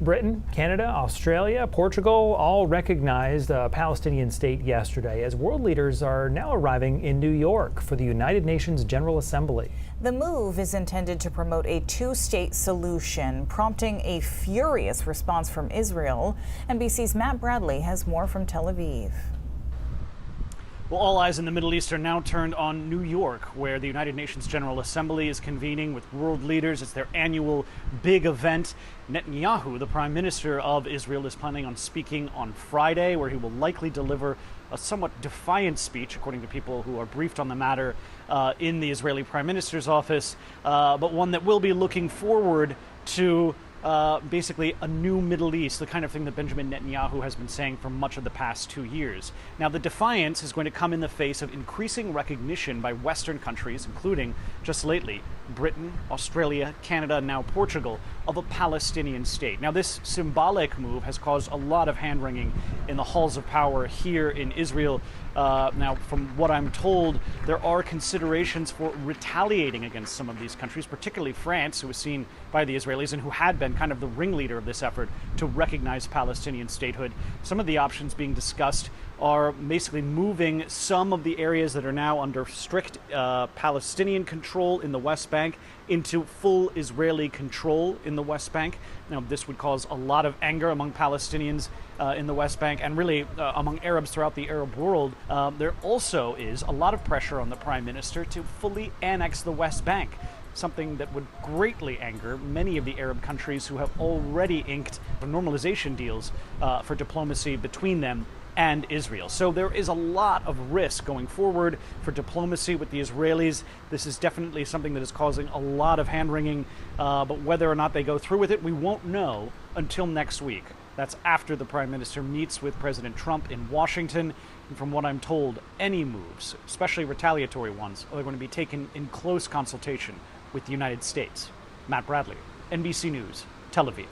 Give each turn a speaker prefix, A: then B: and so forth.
A: Britain, Canada, Australia, Portugal all recognized a Palestinian state yesterday as world leaders are now arriving in New York for the United Nations General Assembly.
B: The move is intended to promote a two-state solution, prompting a furious response from Israel. NBC's Matt Bradley has more from Tel Aviv.
C: Well, all eyes in the Middle East are now turned on New York, where the United Nations General Assembly is convening with world leaders. It's their annual big event. Netanyahu, the prime minister of Israel, is planning on speaking on Friday, where he will likely deliver a somewhat defiant speech, according to people who are briefed on the matter in the Israeli prime minister's office, but one that will be looking forward to basically a new Middle East, the kind of thing that Benjamin Netanyahu has been saying for much of the past 2 years. Now, the defiance is going to come in the face of increasing recognition by Western countries, including, just lately, Britain, Australia, Canada, and now Portugal, of a Palestinian state. Now, this symbolic move has caused a lot of hand-wringing in the halls of power here in Israel. Now, from what I'm told, there are considerations for retaliating against some of these countries, particularly France, who was seen by the Israelis and who had been kind of the ringleader of this effort to recognize Palestinian statehood. Some of the options being discussed are basically moving some of the areas that are now under strict Palestinian control in the West Bank into full Israeli control in the West Bank. Now, this would cause a lot of anger among Palestinians in the West Bank and really among Arabs throughout the Arab world. There also is a lot of pressure on the Prime Minister to fully annex the West Bank, something that would greatly anger many of the Arab countries who have already inked normalization deals for diplomacy between them and Israel. So there is a lot of risk going forward for diplomacy with the Israelis. This is definitely something that is causing a lot of hand-wringing, but whether or not they go through with it, we won't know until next week. That's after the Prime Minister meets with President Trump in Washington. And from what I'm told, any moves, especially retaliatory ones, are going to be taken in close consultation with the United States. Matt Bradley, NBC News, Tel Aviv.